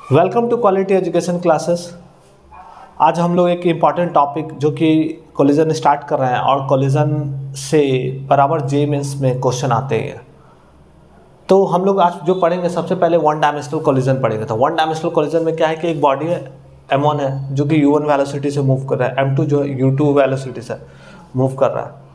Welcome to quality education classes. आज हम लोग एक इम्पॉर्टेंट टॉपिक जो कि कोलिजन स्टार्ट कर रहे हैं और कोलिजन से बराबर जे मेंस में क्वेश्चन आते हैं। तो हम लोग आज जो पढ़ेंगे सबसे पहले वन डायमेंशनल कोलिजन पढ़ेंगे। तो वन डायमेंशनल कोलिजन में क्या है कि एक बॉडी है m1 है जो कि u1 वेलोसिटी से मूव कर रहा है, m2 जो है u2 वेलोसिटी से मूव कर रहा है।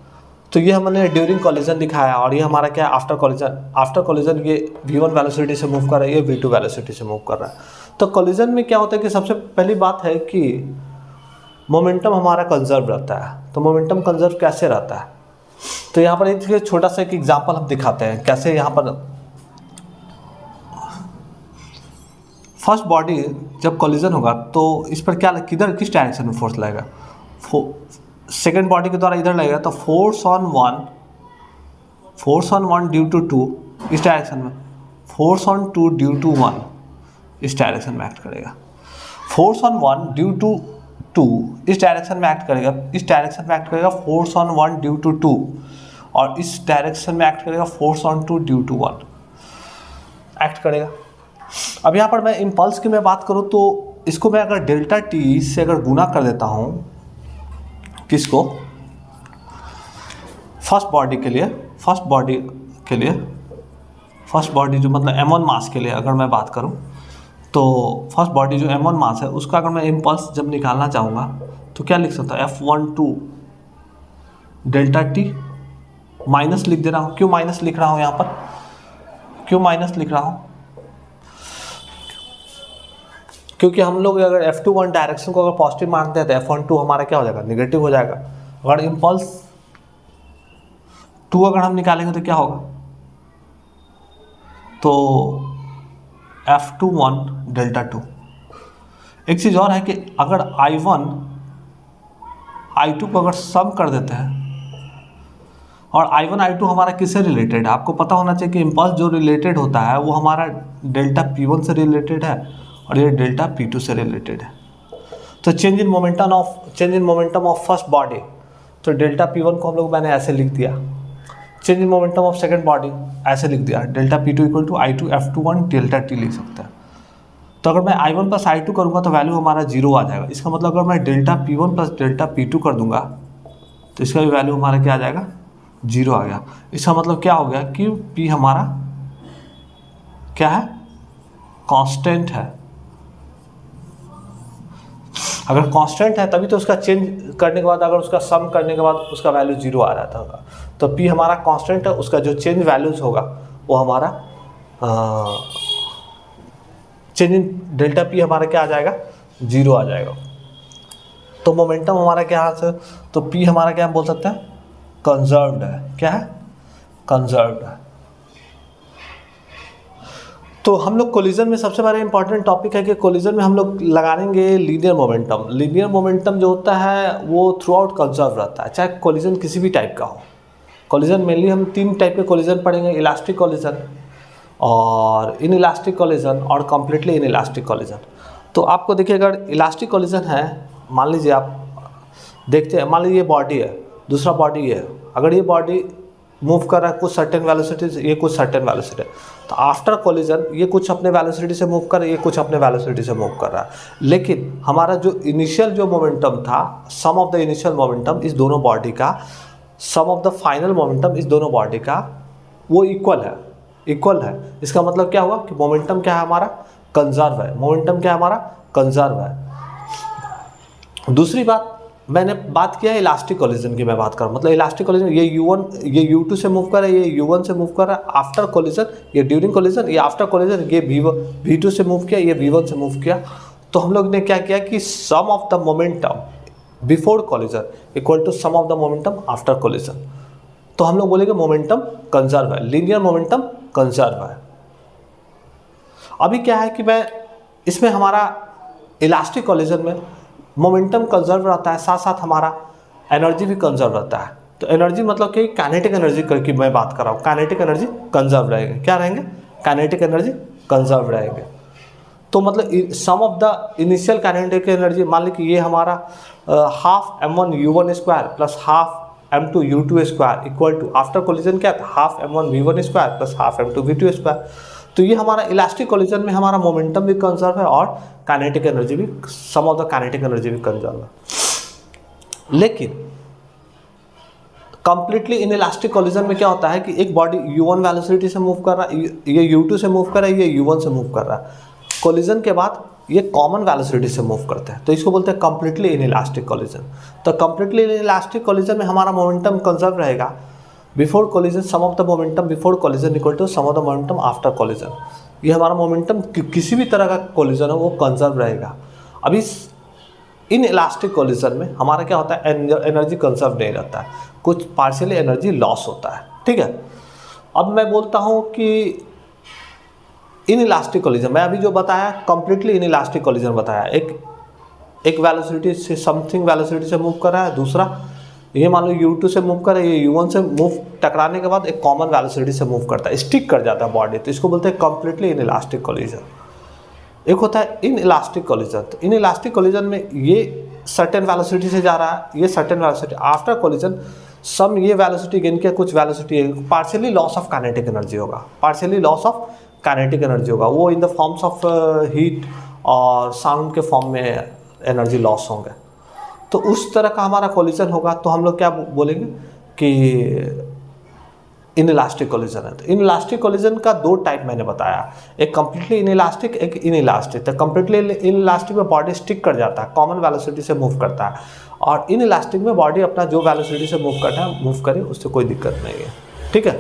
तो ये हमने ड्यूरिंग कोलिजन दिखाया और ये हमारा क्या है आफ्टर कोलिजन ये v1 वेलोसिटी से मूव कर रहा है, ये v2 वेलोसिटी से मूव कर रहा है। तो कोलिजन में क्या होता है कि सबसे पहली बात है कि मोमेंटम हमारा कंजर्व रहता है। तो मोमेंटम कंजर्व कैसे रहता है, तो यहाँ पर एक छोटा सा एक एग्जांपल हम दिखाते हैं कैसे। यहाँ पर फर्स्ट बॉडी जब कोलिजन होगा तो इस पर क्या किधर किस डायरेक्शन में फोर्स लगेगा, सेकेंड बॉडी के द्वारा इधर लगेगा। तो force on one due to two इस डायरेक्शन में, force on two due to one इस डायरेक्शन में एक्ट करेगा। Force on one due to two इस डायरेक्शन में एक्ट करेगा, इस डायरेक्शन में एक्ट करेगा force on one due to two, और इस डायरेक्शन में एक्ट करेगा force on two due to one act करेगा। अब यहाँ पर मैं इम्पल्स की मैं बात करूँ तो इसको मैं अगर डेल्टा टी से अगर गुना कर देता हूँ, किसको, फर्स्ट बॉडी जो मतलब m1 मास के लिए अगर मैं बात करूं, तो फर्स्ट बॉडी जो m1 मास है उसका अगर मैं इम्पल्स जब निकालना चाहूँगा तो क्या लिख सकता हूँ, F12 डेल्टा टी माइनस लिख दे रहा हूँ। क्यों माइनस लिख रहा हूँ यहाँ पर, क्यों माइनस लिख रहा हूँ, क्योंकि हम लोग अगर F21 डायरेक्शन को अगर पॉजिटिव मानते हैं तो F12 हमारा क्या हो जाएगा, नेगेटिव हो जाएगा। अगर इम्पल्स 2 अगर हम निकालेंगे तो क्या होगा, तो F21 डेल्टा 2। एक चीज़ और है कि अगर I1 I2 को अगर सम कर देते हैं, और I1 I2 हमारा किससे रिलेटेड है, आपको पता होना चाहिए कि इम्पल्स जो रिलेटेड होता है वो हमारा डेल्टा P1 से रिलेटेड है और ये डेल्टा P2 से रिलेटेड है। तो change in momentum of first body, तो डेल्टा P1 को हम लोग मैंने ऐसे लिख दिया। Change in momentum of second body ऐसे लिख दिया, delta P2 equal to I2 F21 delta T लिख सकते हैं। तो अगर मैं I1 प्लस I2 करूँगा तो वैल्यू हमारा 0 आ जाएगा। इसका मतलब अगर मैं delta P1 plus delta P2 कर दूंगा तो इसका भी वैल्यू हमारा क्या आ जाएगा, 0 आ गया। इसका मतलब क्या हो गया कि P हमारा क्या है, कांस्टेंट है। अगर कांस्टेंट है तभी तो उसका चेंज करने के बाद, अगर उसका सम करने के बाद उसका वैल्यू 0 आ जाता होगा। तो P हमारा कांस्टेंट है, उसका जो चेंज वैल्यूज होगा वो हमारा चेंज इन डेल्टा P हमारा क्या आ जाएगा, 0 आ जाएगा। तो मोमेंटम हमारा क्या है, तो P हमारा क्या हम बोल सकते हैं, कंजर्व्ड है। क्या है, कंजर्व्ड है। तो हम लोग कोलिजन में सबसे बड़ा इंपॉर्टेंट टॉपिक है कि कोलिजन में हम लोग लगाएंगे लीनियर मोमेंटम। लीनियर मोमेंटम जो होता है वो थ्रू आउट कंजर्व रहता है, चाहे कोलिजन किसी भी टाइप का हो। कोलिजन मेनली हम 3 टाइप के कोलिजन पढ़ेंगे, इलास्टिक कोलिजन और इन इलास्टिक कोलिजन और कम्प्लीटली इन इलास्टिक कोलिजन। तो आपको देखिए अगर इलास्टिक कोलिजन है, मान लीजिए आप देखते हैं, मान लीजिए ये बॉडी है, दूसरा बॉडी ये है। अगर ये बॉडी मूव कर रहा है कुछ सर्टेन वेलोसिटी से, ये कुछ सर्टेन वेलोसिटी, तो आफ्टर कोलिजन ये कुछ अपने वेलोसिटी से मूव कर रहा है, ये कुछ अपने वेलोसिटी से मूव कर रहा है। लेकिन हमारा जो इनिशियल जो मोमेंटम था, सम ऑफ द इनिशियल मोमेंटम इस दोनों बॉडी का, सम ऑफ द फाइनल मोमेंटम इस दोनों बॉडी का, वो इक्वल है। इसका मतलब क्या हुआ कि मोमेंटम क्या है हमारा, कंजर्व है। मोमेंटम क्या है हमारा, कंजर्व है। दूसरी बात मैंने बात किया है इलास्टिक कोलिजन की, मैं बात करूँ मतलब इलास्टिक कोलिजन, ये ये U2 से मूव कर रहा है, ये U1 से मूव कर रहा है। आफ्टर कोलिजन ये ड्यूरिंग कोलिजन, ये आफ्टर कोलिजन ये V2 से मूव किया, ये V1 से मूव किया। तो हम लोग ने क्या किया कि sum of the momentum before collision equal to sum of the momentum after collision. तो हम लोग बोलेंगे मोमेंटम कंजर्व है, लीनियर मोमेंटम कंजर्व है। अभी क्या है कि मैं इसमें हमारा इलास्टिक कोलिजन में मोमेंटम कंजर्व रहता है, साथ साथ हमारा एनर्जी भी कंजर्व रहता है। तो एनर्जी मतलब कि काइनेटिक एनर्जी करके मैं बात कर रहा हूँ, काइनेटिक एनर्जी कंजर्व रहेंगे। क्या रहेंगे, काइनेटिक एनर्जी कंजर्व रहेंगे। तो मतलब sum of the initial kinetic energy, मान ली कि ये हमारा half m1 u1 square plus half m2 u2 square equal to after collision क्या था, half m1 v1 square plus half m2 v2 square. तो ये हमारा इलास्टिक कोलिजन में हमारा मोमेंटम भी कंजर्व है और काइनेटिक एनर्जी भी, सम ऑफ द काइनेटिक एनर्जी भी कंजर्व है। लेकिन कंप्लीटली इन इलास्टिक कोलिजन में क्या होता है कि एक बॉडी u1 वेलोसिटी से मूव कर रहा है, ये u2 से मूव कर रहा है, ये u1 से मूव कर रहा है, कोलिजन के बाद ये कॉमन वेलोसिटी से मूव करते हैं, तो इसको बोलते हैं कंप्लीटली इन इलास्टिक कोलिजन। तो कंप्लीटली इन इलास्टिक कोलिजन में हमारा मोमेंटम कंजर्व रहेगा before collision, sum of the momentum before collision equal to sum of the momentum after collision. ये हमारा मोमेंटम किसी भी तरह का कोलिजन हो वो कंजर्व रहेगा। अब इस इन इलास्टिक कोलिजन में हमारा क्या होता है, एनर्जी कंजर्व नहीं रहता है, कुछ पार्शियली एनर्जी लॉस होता है, ठीक है। अब मैं बोलता हूँ कि इन इलास्टिक कोलिजन, मैं अभी जो बताया कंप्लीटली इन इलास्टिक कोलिजन बताया, एक वेलोसिटी से समथिंग वेलोसिटी से मूव कर रहा है, दूसरा ये मान लो u2 से मूव कर रहा है, ये u1 से मूव टकराने के बाद एक कॉमन वेलोसिटी से मूव करता है, स्टिक कर जाता है बॉडी, तो इसको बोलते हैं कंप्लीटली इन इलास्टिक कोलिजन। एक होता है इन इलास्टिक कोलिजन, तो इन इलास्टिक कोलिजन में ये सर्टेन वेलोसिटी से जा रहा है, ये certain velocity, after collision some ये वेलोसिटी गेन किया, कुछ velocity partially loss of kinetic energy होगा, partially loss of kinetic energy होगा, वो in the forms of heat और साउंड के फॉर्म में एनर्जी लॉस होंगे। तो उस तरह का हमारा कोलिजन होगा, तो हम लोग क्या बोलेंगे कि इन इलास्टिक कोलिजन है। तो इन इलास्टिक कोलिजन का दो टाइप मैंने बताया, एक कंप्लीटली इन इलास्टिक, एक इन इलास्टिक। तो कंप्लीटली इन इलास्टिक में बॉडी स्टिक कर जाता है, कॉमन वेलोसिटी से मूव करता है, और इन इलास्टिक में बॉडी अपना जो वेलोसिटी से मूव करना है मूव करे, उससे कोई दिक्कत नहीं है, ठीक है।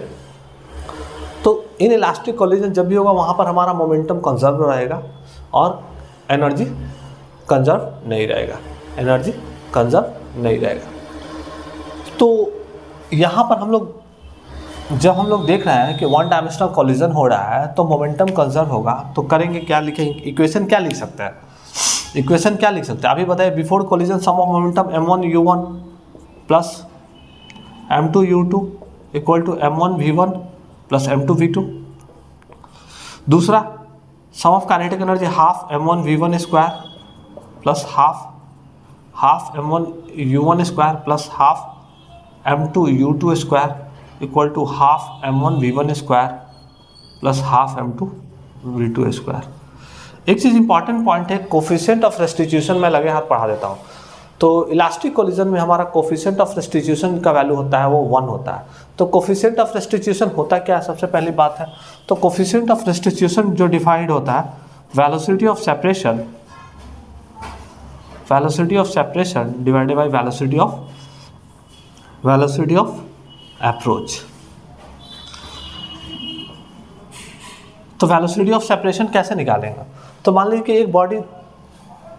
तो इन इलास्टिक कोलिजन जब भी होगा वहाँ पर हमारा मोमेंटम कंजर्व रहेगा और एनर्जी कंजर्व नहीं रहेगा, एनर्जी कंजर्व नहीं रहेगा। तो यहाँ पर जब हम लोग देख रहे हैं कि वन डायमेंशनल कोलिजन हो रहा है तो मोमेंटम कंजर्व होगा, तो करेंगे क्या, लिखेंगे इक्वेशन क्या लिख सकते हैं, इक्वेशन क्या लिख सकते हैं अभी बताइए। Before collision sum of momentum m1 u1 plus m2 u2 equal to m1 v1 plus m2 v2। दूसरा sum of kinetic energy half m1 v1 square plus half m1 u1 square plus half m2 u2 square equal to half m1 v1 square plus half m2 v2 square. एक चीज़ important point है, coefficient of restitution मैं लगे हाथ पढ़ा देता हूँ। तो इलास्टिक कोलिजन में हमारा कोफिशिएंट ऑफ रेस्टिट्यूशन का वैल्यू होता है वो 1 होता है। तो कोफिशिएंट ऑफ रेस्टिट्यूशन होता क्या है, सबसे पहली बात है तो कोफिशिएंट ऑफ रेस्टिट्यूशन जो डिफाइंड होता है velocity of separation divided by velocity of approach. तो वेलोसिटी ऑफ सेपरेशन कैसे निकालेंगे, तो मान लीजिए कि एक बॉडी,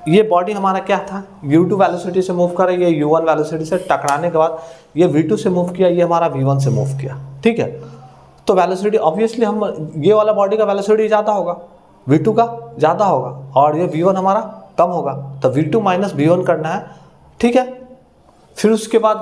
ये बॉडी हमारा क्या था, u2 वेलोसिटी से मूव कर रही है, u1 वेलोसिटी से टकराने के बाद ये v2 से मूव किया, ये हमारा v1 से मूव किया, ठीक है। तो वेलोसिटी ऑब्वियसली हम ये वाला बॉडी का वेलोसिटी ज़्यादा होगा, v2 का ज़्यादा होगा, और ये v1 हमारा कम होगा, तो v2 माइनस v1 करना है, ठीक है। फिर उसके बाद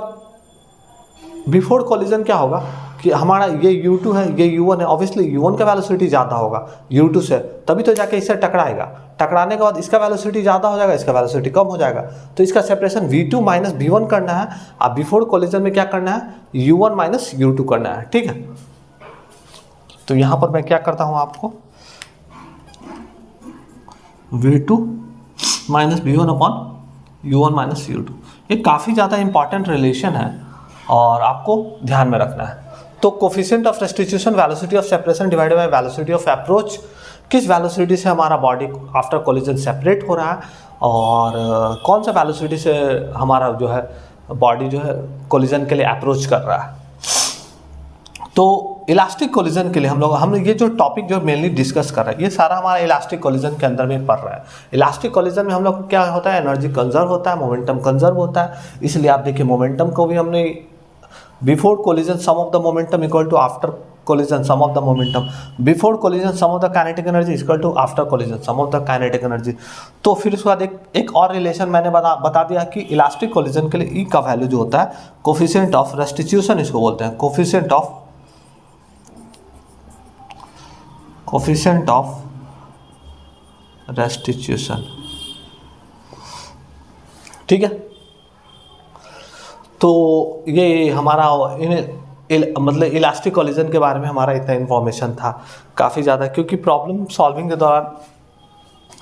बिफोर कोलिजन क्या होगा कि हमारा ये u2 है, ये u1 है, ऑब्वियसली u1 का वेलोसिटी ज़्यादा होगा u2 से, तभी तो जाके इससे टकराएगा, टकराने के बाद इसका वेलोसिटी ज़्यादा हो जाएगा, इसका वेलोसिटी कम हो जाएगा, तो इसका सेपरेशन v2 माइनस v1 करना है। अब बिफोर कोलिजन में क्या करना है, u1 माइनस u2 करना है, ठीक है। तो यहाँ पर मैं क्या करता हूँ, आपको v2 minus v1 upon u1 minus u2, ये काफ़ी ज़्यादा इंपॉर्टेंट रिलेशन है और आपको ध्यान में रखना है। तो coefficient of restitution velocity of separation divided by velocity of approach, किस वेलोसिटी से हमारा बॉडी आफ्टर कोलिजन सेपरेट हो रहा है और कौन सा वेलोसिटी से हमारा जो है बॉडी जो है कोलिजन के लिए अप्रोच कर रहा है। तो इलास्टिक कोलिजन के लिए हम ये जो टॉपिक जो मेनली डिस्कस कर रहे हैं, ये सारा हमारा इलास्टिक कोलिजन के अंदर में पढ़ रहा है। इलास्टिक कोलिजन में हम लोग क्या होता है, एनर्जी कंजर्व होता है, मोमेंटम कंजर्व होता है। इसलिए आप देखिए मोमेंटम को भी हमने before collision sum of the momentum equal to after collision sum of the momentum, before collision sum of the kinetic energy equal to after collision sum of the kinetic energy. तो फिर उसके बाद एक और relation मैंने बता दिया कि इलास्टिक कोलिजन के लिए ई का वैल्यू जो होता है कोफिशिएंट ऑफ रेस्टिट्यूशन, इसको बोलते हैं कोफिशिएंट ऑफ रेस्टिट्यूशन, ठीक है। तो ये हमारा मतलब इलास्टिक कोलिजन के बारे में हमारा इतना इन्फॉर्मेशन था काफ़ी ज़्यादा, क्योंकि प्रॉब्लम सॉल्विंग के दौरान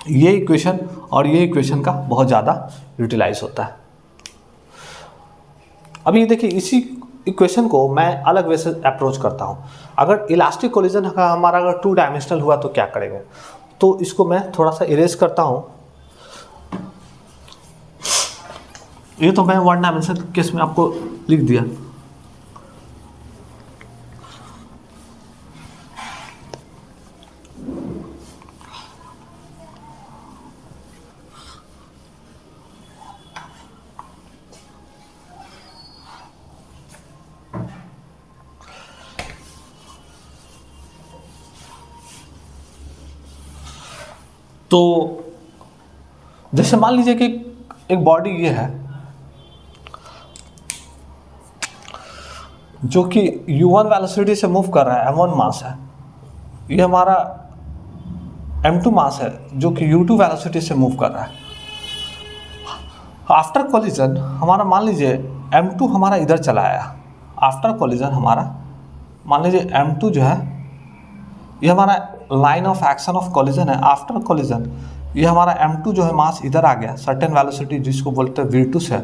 ये इक्वेशन और ये इक्वेशन का बहुत ज़्यादा यूटिलाइज होता है। अभी देखिए इसी इक्वेशन को मैं अलग वे से अप्रोच करता हूँ। अगर इलास्टिक कोलिजन का हमारा अगर 2 डायमेंशनल हुआ तो क्या करेंगे, तो इसको मैं थोड़ा सा इरेज करता हूँ। ये तो मैं 1 डायमेंशनल केस में आपको लिख दिया। तो जैसे मान लीजिए कि एक बॉडी ये है जो कि u1 वेलोसिटी से मूव कर रहा है, m1 मास है, ये हमारा m2 मास है जो कि u2 वेलोसिटी से मूव कर रहा है। आफ्टर कोलिजन हमारा मान लीजिए m2 हमारा इधर चला आया। आफ्टर कोलिजन हमारा मान लीजिए m2 जो है ये हमारा line of action of collision है। आफ्टर कोलिजन ये हमारा m2 जो है मास इधर आ गया सर्टेन वेलोसिटी जिसको बोलते हैं v2 से,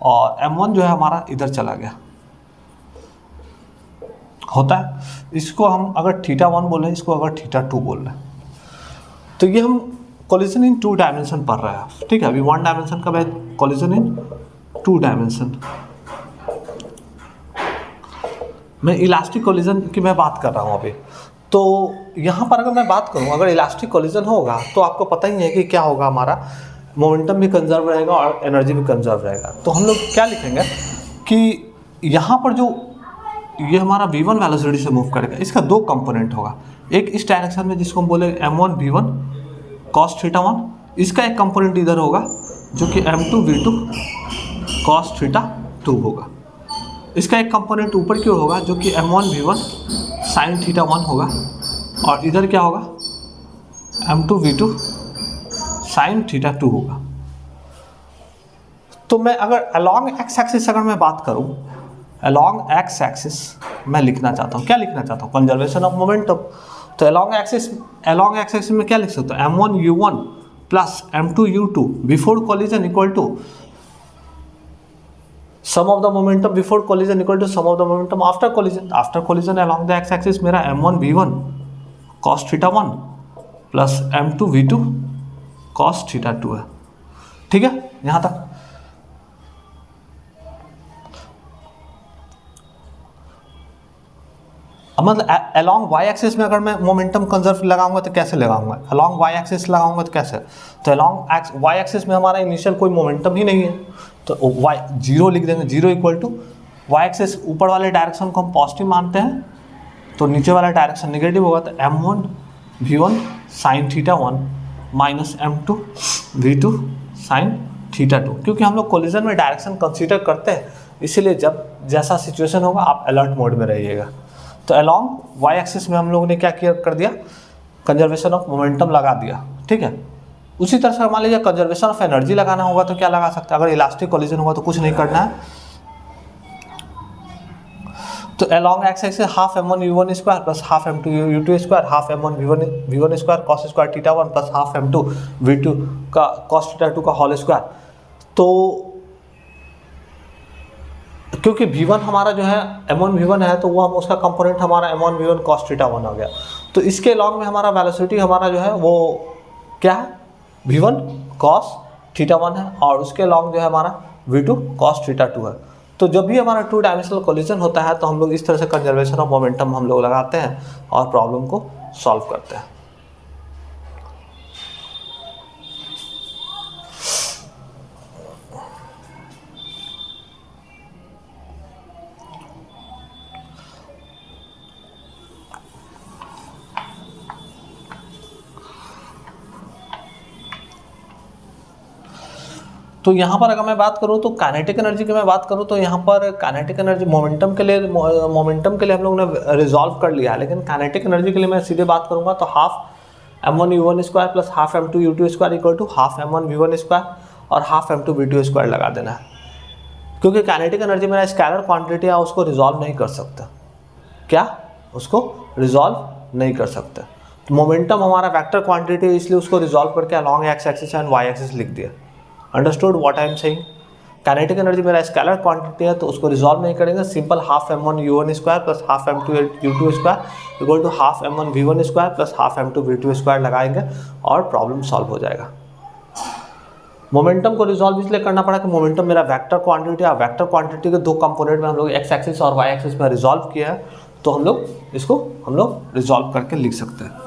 और m1 जो है हमारा इधर चला गया। होता है इसको हम अगर θ1 बोल रहे हैं, इसको अगर θ2 बोल रहे हैं, तो ये हम कोलिजन इन 2 डायमेंशन पढ़ रहे हैं। ठीक है, अभी 1 डायमेंशन का बाद कोलिजन इन 2 डायमेंशन। मैं इलास्टिक कोलिजन की मैं बात कर रहा हूँ अभी। तो यहाँ पर अगर मैं बात करूँ, अगर इलास्टिक कोलिजन होगा तो आपको पता ही है कि क्या होगा, हमारा मोमेंटम भी कंजर्व रहेगा और एनर्जी भी कंजर्व रहेगा। तो हम लोग क्या लिखेंगे कि यहाँ पर जो ये हमारा v1 वेलोसिटी से मूव करेगा, इसका 2 कंपोनेंट होगा। एक इस डायरेक्शन में जिसको हम बोले m1 v1 cos θ1, इसका एक कंपोनेंट इधर होगा जो कि m2 v2 cos θ2 होगा। इसका एक कंपोनेंट ऊपर की ओर होगा जो कि m1 v1 sin θ1 होगा, और इधर क्या होगा m2 v2 sin θ2 होगा। तो मैं अगर along x एक्सिस अगर मैं बात करूं, along x एक्सिस मैं लिखना चाहता हूं, क्या लिखना चाहता हूं, कंजर्वेशन ऑफ मोमेंटम। तो along x एक्सिस में क्या लिख सकता हूं, m1 u1 plus m2 u2 before collision equal to sum of the momentum before collision equal to sum of the momentum after collision. After collision along the x axis मेरा m1 v1 cos θ1 plus m2 v2 cos θ2 है। ठीक है, यहाँ तक। अब मतलब along y axis में अगर मैं मोमेंटम कंजर्व लगाऊंगा तो कैसे लगाऊंगा, along y एक्सिस लगाऊंगा तो कैसे, तो along y एक्सिस में हमारा इनिशियल कोई मोमेंटम ही नहीं है, तो y 0 लिख देंगे। 0 इक्वल टू y एक्सिस ऊपर वाले डायरेक्शन को हम पॉजिटिव मानते हैं, तो नीचे वाला डायरेक्शन नेगेटिव होगा, तो m1 v1 sin θ1 minus m2 v2 sin θ2। क्योंकि हम लोग कोलिजन में डायरेक्शन कंसीडर करते हैं, इसीलिए जब जैसा सिचुएशन होगा आप अलर्ट मोड में रहिएगा। तो अलॉन्ग y एक्सिस में हम लोगों ने क्या किया कर दिया, कंजर्वेशन ऑफ मोमेंटम लगा दिया। ठीक है, उसी तरह से मान लीजिए कंजर्वेशन ऑफ एनर्जी लगाना होगा तो क्या लगा सकते हैं, अगर इलास्टिक कोलिजन होगा तो कुछ नहीं करना है, तो along x axis half m1 u1 square plus half m2 u2 square, half m1 v1 square cos square θ1 plus half m2 v2 का cos θ2 का होल स्क्वायर। तो क्योंकि v1 हमारा जो है m1 v1 है, तो वो हम उसका कंपोनेंट हमारा m1 v1 cos θ1 हो गया। तो इसके लॉन्ग में हमारा वेलोसिटी हमारा जो है वो क्या है, v1 cos θ1 है, और उसके लॉन्ग जो है हमारा v2 cos θ2 है। तो जब भी हमारा 2 डायमेंशनल कोलिजन होता है तो हम लोग इस तरह से कंजर्वेशन ऑफ मोमेंटम हम लोग लगाते हैं और प्रॉब्लम को सॉल्व करते हैं। तो यहाँ पर अगर मैं बात करूँ तो काइनेटिक एनर्जी की मैं बात करूँ तो यहाँ पर काइनेटिक एनर्जी मोमेंटम के लिए हम लोग ने रिजॉल्व कर लिया है, लेकिन काइनेटिक एनर्जी के लिए मैं सीधे बात करूँगा तो half m1 u1 square plus half m2 u2 square equal to half m1 v1 square और हाफ m2 v2 स्क्वायर लगा देना है, क्योंकि काइनेटिक एनर्जी मेरा स्केलर क्वांटिटी है, उसको रिजॉल्व नहीं कर सकता। क्या उसको रिजॉल्व नहीं कर सकते। तो मोमेंटम हमारा वेक्टर क्वांटिटी, इसलिए उसको रिजॉल्व करके along X axis and Y axis लिख दिया। Understood what I am saying. Kinetic energy मेरा स्केलर क्वांटिटी है, तो उसको रिजॉल्व नहीं करेंगे, simple half m1 u1 square plus half m2 u2 square equal to half m1 v1 square plus half m2 v2 square लगाएंगे और problem solve हो जाएगा। मोमेंटम को रिजॉल्व इसलिए करना पड़ा कि मोमेंटम मेरा वेक्टर क्वांटिटी है, वेक्टर क्वांटिटी के दो कंपोनेंट में हम लोग एक्स एक्सिस और वाई एक्सिस में रिजॉल्व किया है, तो हम लोग इसको रिजॉल्व करके लिख सकते हैं।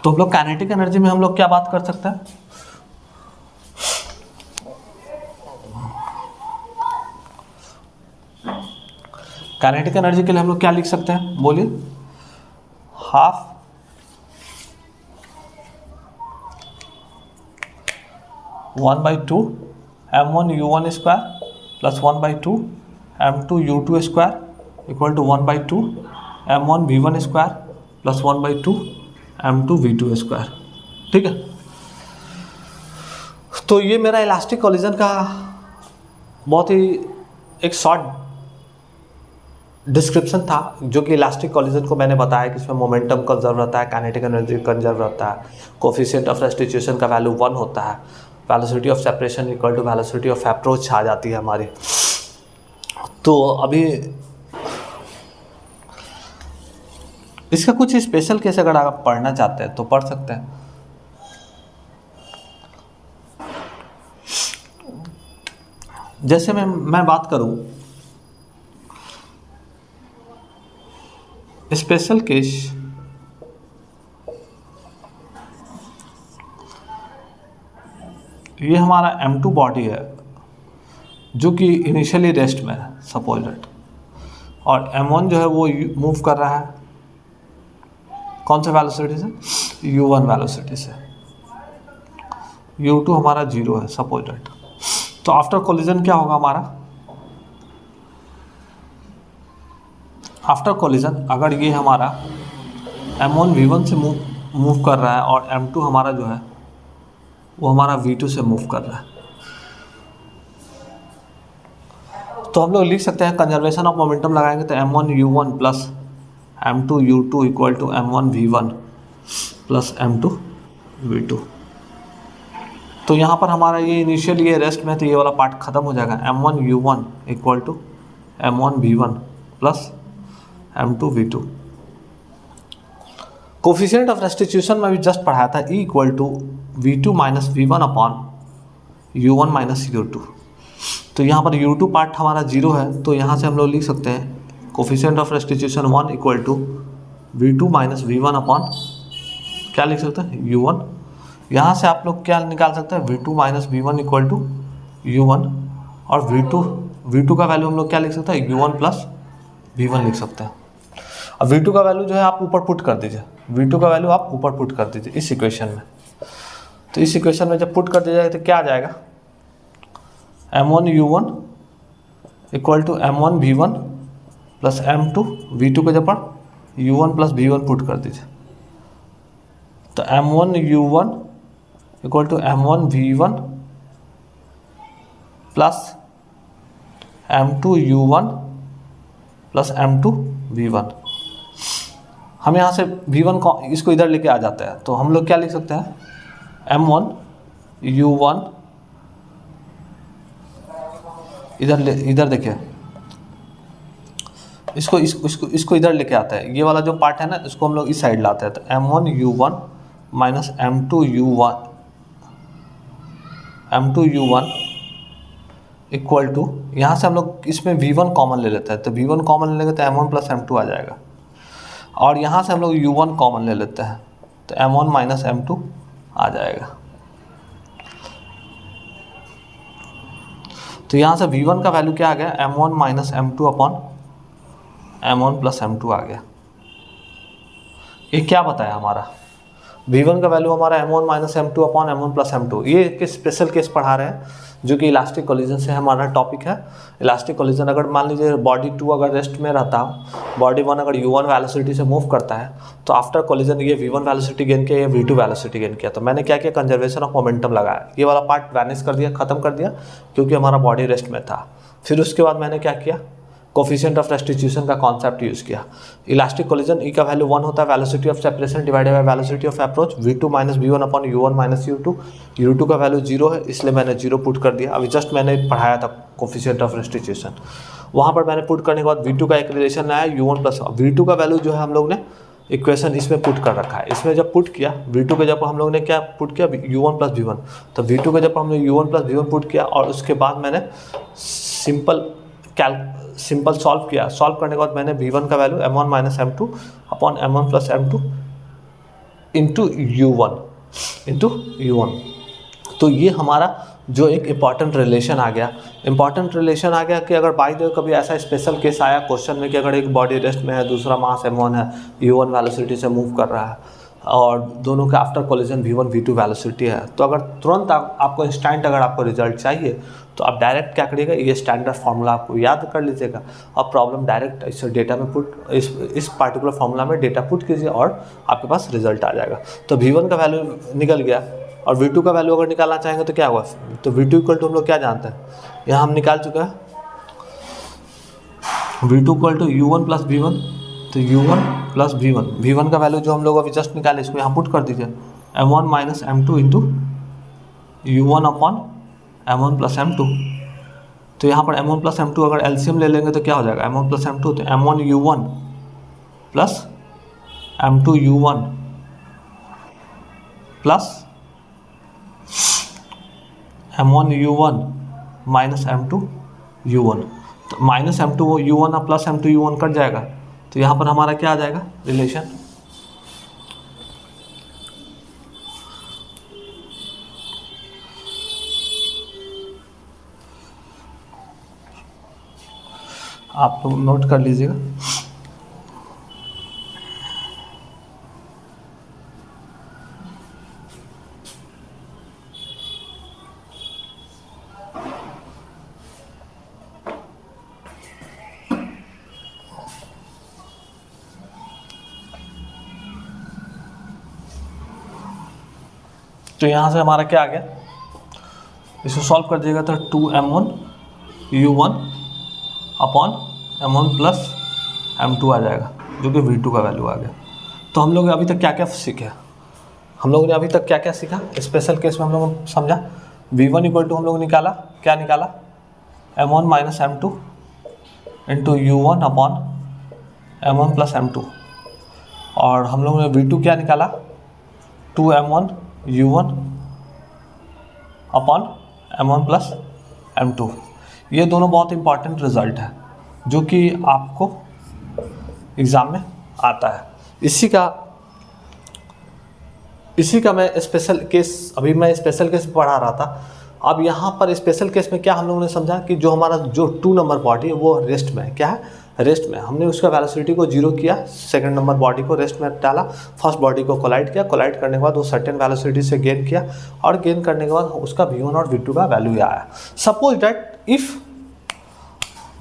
तो हम लोग काइनेटिक एनर्जी में हम लोग क्या बात कर सकते हैं, काइनेटिक एनर्जी के लिए हम लोग क्या लिख सकते हैं, बोलिए। Half one by two m1 u1 square plus 1/2 m2 u2 square equal to 1/2 m1 v1 square plus 1/2 m2 v2 square. ठीक है, तो ये मेरा इलास्टिक कोलिजन का बहुत ही एक शॉर्ट डिस्क्रिप्शन था, जो कि इलास्टिक कोलिजन को मैंने बताया कि इसमें मोमेंटम कंजर्व रहता है, काइनेटिक एनर्जी कंजर्व रहता है, कोफिशिएंट ऑफ रेस्टिट्यूशन का वैल्यू 1 होता है, velocity of separation equal to velocity of approach आ जाती है हमारी। तो अभी इसका कुछ स्पेशल केस अगर आप पढ़ना चाहते हैं तो पढ़ सकते हैं। जैसे मैं बात करूं स्पेशल केस, ये हमारा M2 बॉडी है जो कि इनिशियली रेस्ट में है सपोज दैट, और M1 जो है वो मूव कर रहा है कौन से वेलोसिटी से, u1 वेलोसिटी से, u2 हमारा 0 है सपोज दैट। तो आफ्टर कोलिजन क्या होगा हमारा, आफ्टर कोलिजन अगर ये हमारा m1 v1 से मूव कर रहा है और m2 हमारा जो है वो हमारा v2 से मूव कर रहा है, तो हम लोग लिख सकते हैं कंजर्वेशन ऑफ मोमेंटम लगाएंगे तो m1 u1 plus m2 u2 equal to m1 v1 plus m2 v2। तो यहाँ पर हमारा ये इनिशियल ये रेस्ट में, तो ये वाला पार्ट खत्म हो जाएगा, m1 u1 equal to m1 v1 plus m2 v2। Coefficient of restitution में भी जस्ट पढ़ाया था, E equal to v2 minus v1 upon u1 minus u2। तो यहाँ पर u2 पार्ट हमारा 0 है, तो यहाँ से हम लोग लिख सकते हैं coefficient of restitution 1 equal to v2 minus v1 upon क्या लिख सकते हैं u1। यहाँ से आप लोग क्या निकाल सकते हैं v2 minus v1 equal to u1, और v2 का वैल्यू हम लोग क्या लिख सकते हैं u1 प्लस v1 लिख सकते हैं। अब v2 का वैल्यू जो है आप ऊपर पुट कर दीजिए, v2 का वैल्यू आप ऊपर पुट कर दीजिए इस इक्वेशन में। तो इस इक्वेशन में जब पुट कर दिया जाए तो क्या आ जाएगा, m1 u1 equal to m1 v1 plus m2 v2 के जब u1 प्लस v1 पुट कर दीजिए, तो m1 u1 equal to m1 v1 plus m2 u1 plus m2 v1। हम यहाँ से v1 को इसको इधर लेके आ जाते हैं, तो हम लोग क्या लिख सकते हैं m1 u1 इधर देखिए, इसको इधर लेके आता है, ये वाला जो पार्ट है ना इसको हम लोग इस साइड लाते हैं, तो m1 u1 minus m2 u1 equal to, यहाँ से हम लोग इसमें v1 कॉमन ले लेते हैं, तो v1 कॉमन ले लेंगे तो m1 प्लस m2 आ जाएगा, और यहाँ से हम लोग u1 कॉमन ले लेते हैं तो m1 माइनस m2 आ जाएगा। तो यहाँ से v1 का वैल्यू क्या आ गया, m1 minus m2 upon m1 plus m2 आ गया। ये क्या बताया हमारा, v1 का वैल्यू हमारा m1 minus m2 upon m1 plus m2। ये एक स्पेशल केस पढ़ा रहे हैं जो कि इलास्टिक कोलिजन से हमारा टॉपिक है। इलास्टिक कोलिजन अगर मान लीजिए बॉडी 2 अगर रेस्ट में रहता हो, बॉडी 1 अगर u1 वेलोसिटी से मूव करता है, तो आफ्टर कोलिजन ये v1 वेलोसिटी गेन किया, ये v2 वेलोसिटी गेन किया, तो मैंने क्या किया कंजर्वेशन ऑफ मोमेंटम लगाया, ये वाला पार्ट वैनिश कर दिया, खत्म कर दिया, क्योंकि हमारा बॉडी रेस्ट में था। फिर उसके बाद मैंने क्या किया, कोफिशिएंट ऑफ रेस्टिट्यूशन का कॉन्सेप्ट यूज़ किया। इलास्टिक कोलिजन ई का वैल्यू 1 होता है, velocity of separation divided by velocity of approach v2 minus v1 upon u1 minus u2। u2 का वैल्यू 0 है इसलिए मैंने 0 पुट कर दिया। अभी जस्ट मैंने पढ़ाया था कोफिशिएंट ऑफ रेस्टिट्यूशन, वहाँ पर मैंने पुट करने के बाद v2 का एक रिलेशन आया u1 प्लस v2 का वैल्यू जो है हम लोग ने इक्वेशन इसमें पुट कर रखा है। इसमें जब पुट किया v2 के जब हम लोग ने क्या पुट किया u1 प्लस v1, तो v2 के जब हमने u1 प्लस v1 पुट किया और उसके बाद मैंने सिंपल सॉल्व किया। सॉल्व करने के बाद मैंने v1 का value m1 minus m2 upon m1 plus m2 into u1। तो ये हमारा जो एक इम्पॉर्टेंट रिलेशन आ गया। कि अगर बाय द वे कभी ऐसा स्पेशल केस आया क्वेश्चन में कि अगर एक बॉडी रेस्ट में है, दूसरा मास m1 है, u1 वेलोसिटी से मूव कर रहा है और दोनों के after collision v1 v2 velocity है, तो अगर तुरंत आपको इंस्टेंट अगर आपको रिजल्ट चाहिए तो आप डायरेक्ट क्या करिएगा, ये स्टैंडर्ड फार्मूला आपको याद कर लीजिएगा और प्रॉब्लम डायरेक्ट इस डेटा में इस पार्टिकुलर फार्मूला में डेटा पुट कीजिए और आपके पास रिजल्ट आ जाएगा। तो v1 का वैल्यू निकल गया और v2 का वैल्यू अगर निकालना चाहेंगे तो क्या हुआ, तो v2 इक्वल टू हम लोग क्या जानते हैं, यहाँ हम निकाल चुके हैं v2 equal to u1 plus v1। तो u1 प्लस v1 का वैल्यू जो हम लोग अभी जस्ट निकाले इसको यहाँ पुट कर दीजिए, m1 minus m2 into u1 upon m1 plus m2। तो यहाँ पर m1 प्लस m2 अगर एलसीएम ले लेंगे तो क्या हो जाएगा, m1 प्लस m2, तो m1 u1 plus m2 u1 plus m1 u1 minus m2 u1। तो माइनस m2 u1 और प्लस m2 u1 कट जाएगा, तो यहाँ पर हमारा क्या आ जाएगा रिलेशन, आप लोग नोट कर लीजिएगा। तो यहाँ से हमारा क्या आ गया, इसको सॉल्व कर दिएगा तो 2m1 u1 upon m1 plus m2 आ जाएगा जो कि v2 का वैल्यू आ गया। तो हम लोग अभी तक क्या क्या सीखे, हम लोगों ने अभी तक क्या क्या सीखा, स्पेशल केस में हम लोग समझा v1 इक्वल टू हम लोग निकाला, क्या निकाला, m1 minus m2 into u1 upon m1 plus m2। और हम लोगों ने v2 क्या निकाला, 2m1 u1 upon m1 plus m2। ये दोनों बहुत इंपॉर्टेंट रिजल्ट है जो कि आपको एग्ज़ाम में आता है। इसी का मैं स्पेशल केस, अभी मैं स्पेशल केस पढ़ा रहा था। अब यहाँ पर स्पेशल केस में क्या हम लोगों ने समझा कि जो हमारा जो 2 नंबर बॉडी है वो रेस्ट में है, क्या है रेस्ट में। हमने उसका वेलोसिटी को 0 किया, सेकंड नंबर बॉडी को रेस्ट में डाला, फर्स्ट बॉडी को कोलाइड किया, कोलाइड करने के बाद वो सर्टेन वेलोसिटी से गेन किया और गेन करने के बाद उसका v1 और v2 का वैल्यू आया। सपोज दैट इफ़,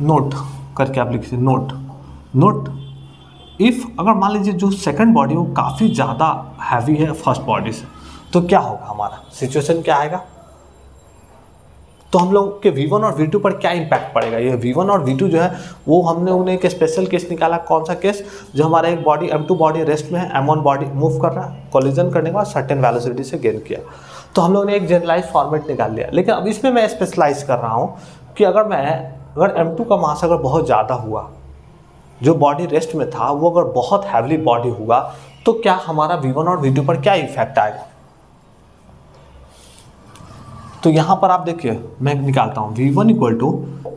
नोट करके आप लिखिए, नोट इफ़ अगर मान लीजिए जो सेकंड बॉडी वो काफ़ी ज़्यादा हैवी है फर्स्ट बॉडी से, तो क्या होगा, हमारा सिचुएशन क्या आएगा, तो हम लोग के v1 और v2 पर क्या इम्पैक्ट पड़ेगा। ये v1 और v2 जो है वो हमने उन्हें एक स्पेशल केस निकाला। कौन सा केस, जो हमारा एक बॉडी m2 बॉडी रेस्ट में है, m1 बॉडी मूव कर रहा है, कोलिजन करने के बाद सर्टेन वेलोसिटी से गेन किया, तो हम लोग ने एक जनरलाइज फॉर्मेट निकाल लिया। लेकिन अब इसमें मैं स्पेशलाइज कर रहा हूँ कि अगर m2 का मास अगर बहुत ज़्यादा हुआ, जो बॉडी रेस्ट में था वो अगर बहुत हैवली बॉडी हुआ, तो क्या हमारा v1 और v2 पर क्या इफेक्ट आएगा। तो यहाँ पर आप देखिए मैं निकालता हूँ v1 इक्वल टू,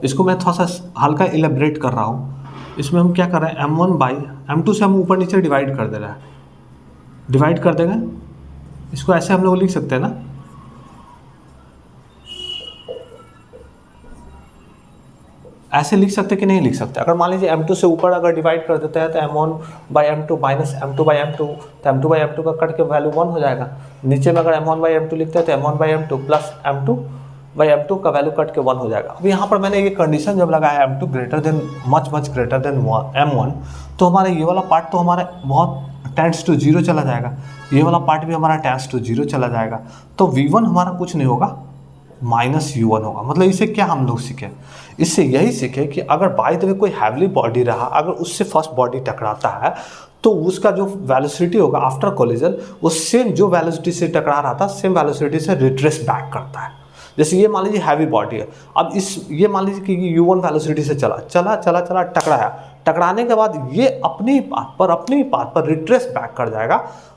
इसको मैं थोड़ा सा हल्का इलेबरेट कर रहा हूँ। इसमें हम क्या कर रहे हैं, m1 बाई m2 से हम ऊपर नीचे डिवाइड कर दे रहे हैं, डिवाइड कर देंगे, इसको ऐसे हम लोग लिख सकते हैं ना, ऐसे लिख सकते कि नहीं लिख सकते। अगर मान लीजिए m2 से ऊपर अगर डिवाइड कर देते हैं तो m1 by m2 minus m2 by m2, तो m2 बाई m2 का कट के वैल्यू 1 हो जाएगा। नीचे में अगर m1 बाई m2 लिखते हैं तो m1 by m2 plus m2 by m2 का वैल्यू कट के 1 हो जाएगा। अब यहाँ पर मैंने ये कंडीशन जब लगाया m2 greater than much greater than m1, तो हमारा ये वाला पार्ट तो हमारा बहुत टेंड्स टू 0 चला जाएगा, ये वाला पार्ट भी हमारा टेंड्स टू 0 चला जाएगा। तो v1 हमारा कुछ नहीं होगा, माइनस U1 होगा। मतलब इसे क्या हम लोग सीखे, इससे यही सीखे कि अगर बाय द वे कोई हैवली बॉडी रहा, अगर उससे फर्स्ट बॉडी टकराता है तो उसका जो वेलोसिटी होगा आफ्टर कोलिजन, वो सेम जो वेलोसिटी से टकरा रहा था सेम वेलोसिटी से रिट्रेस बैक करता है। जैसे ये मान लीजिए हैवी बॉडी है, अब ये मान लीजिए कि U1 वेलोसिटी से चला टकराया, टकराने के बाद ये अपनी पाथ पर रिट्रेस बैक कर जाएगा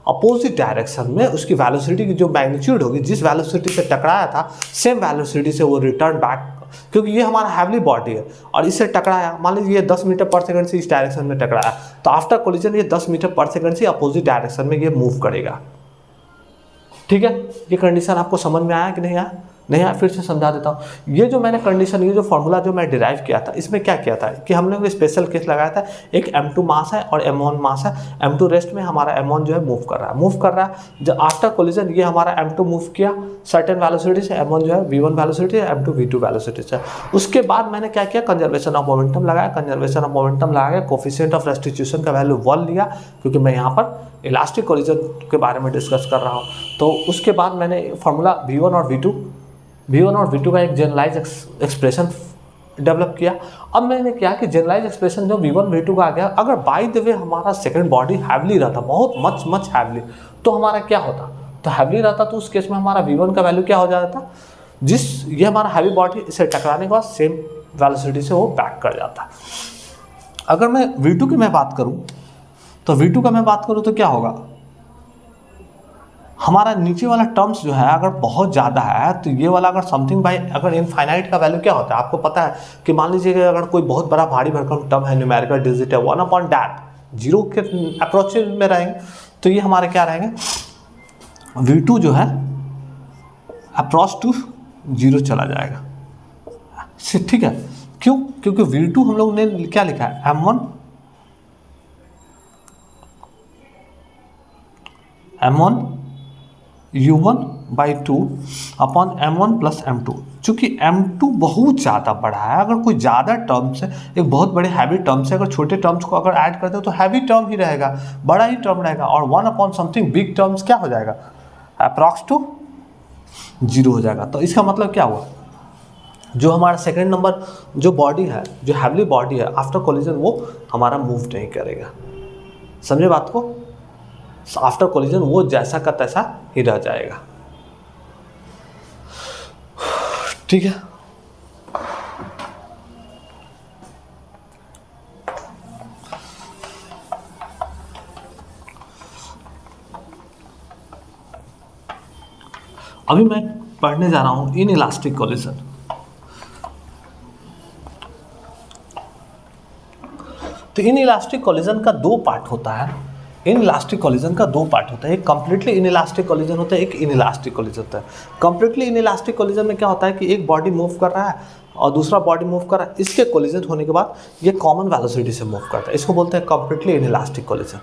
अपोजिट डायरेक्शन में। उसकी वेलोसिटी की जो मैग्नीट्यूड होगी, जिस वेलोसिटी से टकराया था सेम वेलोसिटी से वो रिटर्न बैक, क्योंकि ये हमारा हैवली बॉडी है और इससे टकराया, मान लीजिए ये 10 मीटर पर सेकंड से इस डायरेक्शन में टकराया, तो आफ्टर कोलिजन ये 10 मीटर पर सेकंड से अपोजिट डायरेक्शन में ये मूव करेगा। ठीक है, ये कंडीशन आपको समझ में आया कि नहीं आया? नहीं आया, फिर से समझा देता हूँ। ये जो मैंने कंडीशन, ये जो फॉर्मूला जो मैं डिराइव किया था, इसमें क्या किया था कि हमने कोई स्पेशल केस लगाया था, एक M2 मास है और M1 मास है, M2 रेस्ट में, हमारा M1 जो है मूव कर रहा है। जब आफ्टर कोलिजन ये हमारा M2 मूव किया सर्टेन वेलोसिटी से, M1 जो है V1 वेलोसिटी है, M2 V2 वेलोसिटी से। उसके बाद मैंने क्या किया, कंजर्वेशन ऑफ मोमेंटम लगाया। कंजर्वेशन ऑफ मोमेंटम लगा के कोफिशिएंट ऑफ रेस्टिट्यूशन का वैल्यू 1 लिया, क्योंकि मैं यहाँ पर इलास्टिक कोलिजन के बारे में डिस्कस कर रहा हूँ। तो उसके बाद मैंने फॉर्मूला V1 और V2 का एक जनरलाइज एक्सप्रेशन डेवलप किया। अब मैंने क्या कि जनरलाइज एक्सप्रेशन जो V1 V2 का आ गया, अगर बाय द वे हमारा सेकंड बॉडी हैवली रहता, बहुत मच हैवली, तो हमारा क्या होता, तो हैवली रहता तो उस केस में हमारा V1 का वैल्यू क्या हो जाता, ये हमारा हैवी बॉडी से टकराने के बाद सेम वेलोसिटी से वो बैक कर जाता। अगर मैं V2 की मैं बात करूँ तो क्या होगा, हमारा नीचे वाला टर्म्स जो है अगर बहुत ज़्यादा है, तो ये वाला अगर समथिंग बाय, अगर इनफाइनाइट का वैल्यू क्या होता है आपको पता है कि मान लीजिए कि अगर कोई बहुत बड़ा भारी भरकम टर्म है, न्यूमेरिकल डिजिट है, 1/that 0 के अप्रोच में रहेंगे, तो ये हमारे क्या रहेंगे, V2 जो है अप्रोच टू 0 चला जाएगा। ठीक है, क्यों? क्योंकि V2 हम लोग ने क्या लिखा है, M1 U1/2 upon M1 plus M2। चूँकि M2 बहुत ज़्यादा बड़ा है, अगर कोई ज़्यादा टर्म्स है, एक बहुत बड़े हैवी टर्म्स है, अगर छोटे टर्म्स को अगर ऐड करते हो तो हैवी टर्म ही रहेगा, बड़ा ही टर्म रहेगा, और 1 अपॉन समथिंग बिग टर्म्स क्या हो जाएगा, अप्रॉक्स टू 0 हो जाएगा। तो इसका मतलब क्या हुआ, जो हमारा सेकेंड नंबर जो बॉडी है, जो हैवली बॉडी है, आफ्टर कोलिजन वो हमारा मूव नहीं करेगा। समझे बात को? आफ्टर कोलिजन वो जैसा का तैसा ही रह जाएगा। ठीक है, अभी मैं पढ़ने जा रहा हूं इन इलास्टिक कोलिजन। तो इन इलास्टिक कोलिजन का दो पार्ट होता है। इन इलास्टिक कोलिजन का दो पार्ट होता है, एक कंप्लीटली इन इलास्टिक कोलिजन होता है, एक इन इलास्टिक कोलिजन होता है। कंप्लीटली इन इलास्टिक कोलिजन में क्या होता है कि एक बॉडी मूव कर रहा है और दूसरा बॉडी मूव कर रहा है, इसके कोलिजन होने के बाद ये कॉमन वेलोसिटी से मूव करता है, इसको बोलते हैं कंप्लीटली इन इलास्टिक कोलिजन।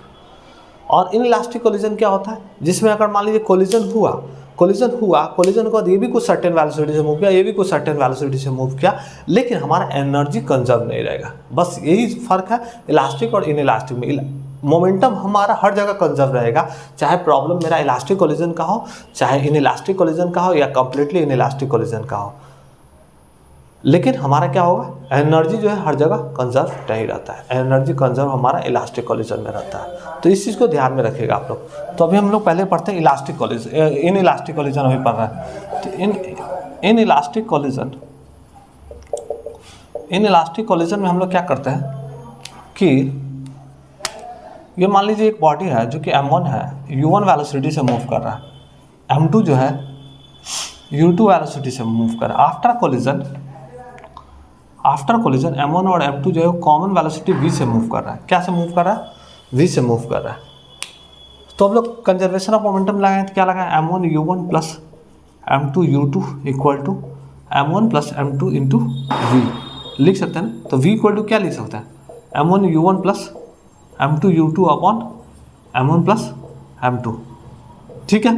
और इन इलास्टिक कोलिजन क्या होता है, जिसमें अगर मान लीजिए कोलिजन हुआ, कोलिजन के बाद ये भी कुछ सर्टेन वेलोसिटी से मूव किया, ये भी कुछ सर्टेन वेलोसिटी से मूव किया, लेकिन हमारा एनर्जी कंजर्व नहीं रहेगा। बस यही फर्क है इलास्टिक और इन इलास्टिक में। मोमेंटम हमारा हर जगह कंजर्व रहेगा, चाहे प्रॉब्लम मेरा इलास्टिक कोलिजन का हो, चाहे इन इलास्टिक कोलिजन का हो, या कंप्लीटली इन इलास्टिक कोलिजन का हो, लेकिन हमारा क्या होगा, एनर्जी जो है हर जगह कंजर्व नहीं रहता है। एनर्जी कंजर्व हमारा इलास्टिक कोलिजन में रहता है, तो इस चीज़ को ध्यान में रखिएगा आप लोग। तो अभी हम लोग पहले पढ़ते हैं elastic collision, in elastic collision अभी पढ़ रहे हैं। तो इन इलास्टिक कोलिजन में हम लोग क्या करते हैं कि ये मान लीजिए एक बॉडी है जो कि M1 है, U1 वेलोसिटी से मूव कर रहा है, M2 जो है U2 वेलोसिटी से मूव कर रहा है। आफ्टर कोलिजन M1 और M2 जो है कॉमन वेलोसिटी V से मूव कर रहा है। क्या से मूव कर रहा है? V से मूव कर रहा है। तो हम लोग कंजर्वेशन ऑफ मोमेंटम लगाएं तो क्या लगाएं, M1 U1 plus M2 U2 equal to M1 plus M2 into V लिख सकते हैं ना। तो V इक्वल टू क्या लिख सकते हैं, M1 U1 plus M2 U2 upon M1 plus M2। ठीक है,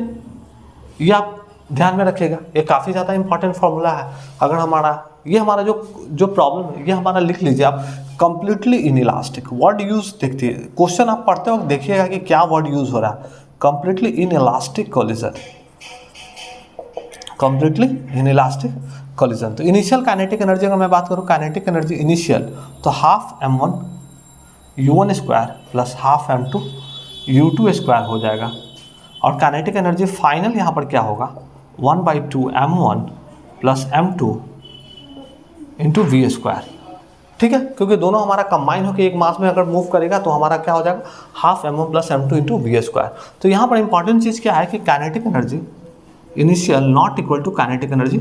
ये आप ध्यान में रखिएगा, ये काफ़ी ज़्यादा इंपॉर्टेंट फॉर्मूला है। अगर हमारा जो प्रॉब्लम है ये हमारा लिख लीजिए आप, completely in elastic word use देखिए, क्वेश्चन आप पढ़ते वक्त देखिएगा कि क्या वर्ड यूज हो रहा है। Completely inelastic collision completely inelastic collision. तो इनिशियल काइनेटिक एनर्जी अगर मैं बात करूँ, काइनेटिक एनर्जी इनिशियल, तो half m1 u1 square plus half m2 u2 square हो जाएगा। और काइनेटिक एनर्जी फाइनल यहाँ पर क्या होगा, 1/2 m1 plus m2 into V square. ठीक है, क्योंकि दोनों हमारा कंबाइन होकर एक मास में अगर मूव करेगा तो हमारा क्या हो जाएगा, half m1 plus m2 into V square. तो यहाँ पर इंपॉर्टेंट चीज़ क्या है कि kinetic energy initial not equal to kinetic energy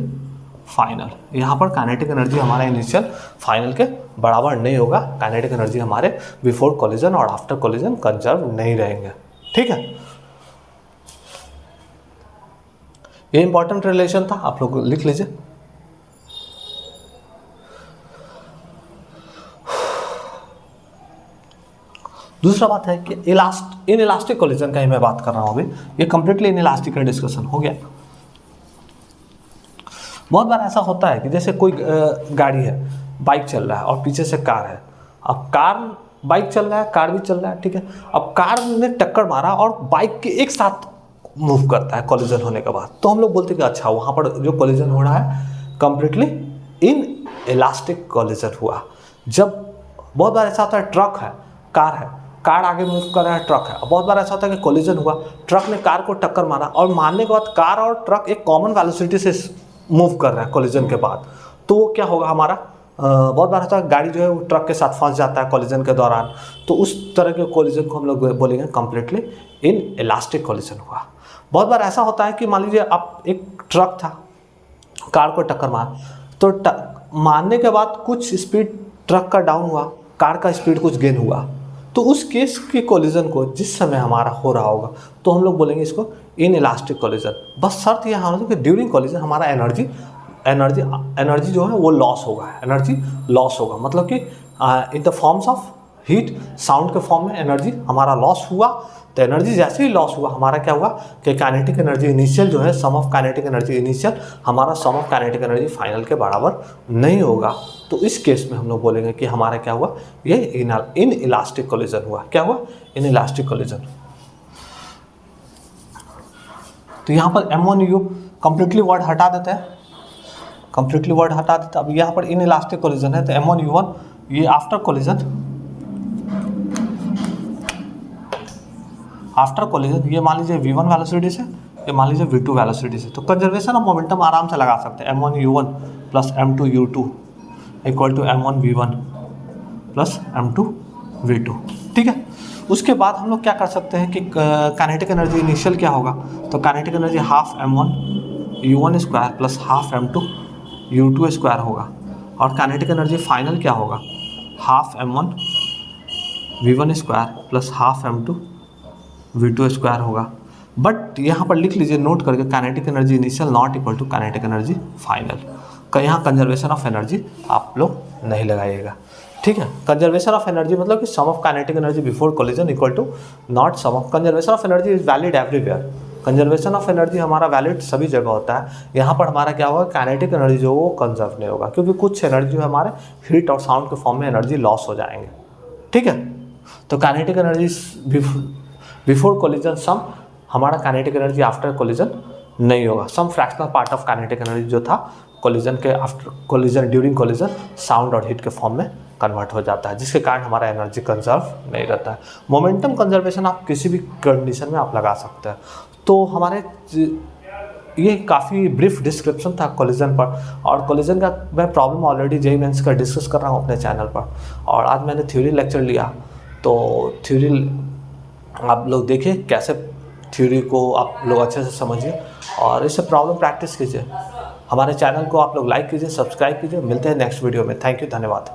final. यहाँ पर काइनेटिक एनर्जी हमारा इनिशियल फाइनल के बराबर नहीं होगा। काइनेटिक एनर्जी हमारे बिफोर कोलिजन और आफ्टर कोलिजन कंजर्व नहीं रहेंगे। ठीक है, ये इंपॉर्टेंट रिलेशन था, आप लोग लिख लीजिए। दूसरा बात है कि इनइलास्टिक कोलिजन का ही मैं बात कर रहा हूँ अभी। ये कंप्लीटली इनइलास्टिक का डिस्कशन हो गया। बहुत बार ऐसा होता है कि जैसे कोई गाड़ी है, बाइक चल रहा है और पीछे से कार है। अब बाइक चल रहा है, कार भी चल रहा है, ठीक है। अब कार ने टक्कर मारा और बाइक के एक साथ मूव करता है कोलिजन होने के बाद, तो हम लोग बोलते हैं कि अच्छा वहाँ पर जो कोलिजन हो रहा है कंप्लीटली इनइलास्टिक कोलिजन हुआ। जब बहुत बार ऐसा होता है, ट्रक है, कार आगे मूव कर रहा है, ट्रक है। बहुत बार ऐसा होता है कि कोलिजन हुआ, ट्रक ने कार को टक्कर मारा और मारने के बाद कार और ट्रक एक कॉमन वेलोसिटी से मूव कर रहा है कोलिजन के बाद, तो वो क्या होगा हमारा, बहुत बार होता है गाड़ी जो है वो ट्रक के साथ फंस जाता है कोलिजन के दौरान, तो उस तरह के कोलिजन को हम लोग बोलेंगे कंप्लीटली इनइलास्टिक कोलिजन हुआ। बहुत बार ऐसा होता है कि मान लीजिए आप, एक ट्रक था, कार को टक्कर मारा, तो मारने के बाद कुछ स्पीड ट्रक का डाउन हुआ, कार का स्पीड कुछ गेन हुआ, तो उस केस के कोलिजन को जिस समय हमारा हो रहा होगा तो हम लोग बोलेंगे इसको इनइलास्टिक कोलिजन। बस शर्त यह होगी कि ड्यूरिंग कोलिजन हमारा एनर्जी जो है वो लॉस होगा, एनर्जी लॉस होगा, मतलब कि इन the forms of heat, sound के फॉर्म में एनर्जी हमारा लॉस हुआ। तो एनर्जी जैसे ही लॉस हुआ हमारा क्या हुआ कि काइनेटिक एनर्जी इनिशियल जो है, सम ऑफ काइनेटिक एनर्जी इनिशियल हमारा सम ऑफ काइनेटिक एनर्जी फाइनल के बराबर नहीं होगा। तो इस केस में हम लोग बोलेंगे कि हमारा क्या हुआ, ये इनइलास्टिक कोलिजन हुआ। क्या हुआ, इनइलास्टिक कोलिजन। तो यहाँ पर M1U कंप्लीटली वर्ड हटा देते हैं, कंप्लीटली वर्ड हटा देते हैं। अब यहाँ पर इनइलास्टिक कोलिजन है तो M1U1 ये आफ्टर कोलिजन ये मान लीजिए V1 वेलोसिटी से, ये मान लीजिए V2 वेलोसिटी से। तो कंजर्वेशन ऑफ मोमेंटम आराम से लगा सकते हैं, M1U1 plus M2U2 equal to M1V1 plus M2V2। ठीक है, उसके बाद हम लोग क्या कर सकते हैं कि काइनेटिक एनर्जी इनिशियल क्या होगा, तो kinetic energy half M1U1 square plus half M2U2 square होगा। और काइनेटिक एनर्जी फाइनल क्या होगा, half M1V1 square plus half M2V2 square होगा। बट यहाँ पर लिख लीजिए नोट करके, kinetic energy initial not equal to kinetic energy final. यहाँ कंजर्वेशन ऑफ एनर्जी आप लोग नहीं लगाइएगा। ठीक है, कंजर्वेशन ऑफ एनर्जी मतलब कि sum of kinetic energy before collision equal to not sum of, conservation of energy is valid everywhere. Conservation of energy हमारा वैलिड सभी जगह होता है। यहाँ पर हमारा क्या होगा, काइनेटिक एनर्जी जो वो कंजर्व नहीं होगा, क्योंकि कुछ एनर्जी जो हमारे हीट और साउंड के फॉर्म में एनर्जी लॉस हो जाएंगे। ठीक है, तो kinetic energy before collision sum, हमारा काइनेटिक एनर्जी आफ्टर कोलिजन नहीं होगा। Some fractional part of kinetic energy जो था कोलिजन के after collision, during collision sound और हीट के फॉर्म में कन्वर्ट हो जाता है, जिसके कारण हमारा एनर्जी कंजर्व नहीं रहता है। मोमेंटम कंजर्वेशन आप किसी भी कंडीशन में आप लगा सकते हैं। तो हमारे ये काफ़ी ब्रीफ डिस्क्रिप्शन था कोलिजन पर, और कोलिजन का मैं प्रॉब्लम ऑलरेडी जेईई मेंस का डिस्कस कर रहा हूँ अपने चैनल पर। और आज मैंने थ्योरी लेक्चर लिया, तो थ्योरी आप लोग देखिए कैसे थ्योरी को आप लोग अच्छे से समझिए और इससे प्रॉब्लम प्रैक्टिस कीजिए। हमारे चैनल को आप लोग लाइक कीजिए, सब्सक्राइब कीजिए। मिलते हैं नेक्स्ट वीडियो में। थैंक यू, धन्यवाद।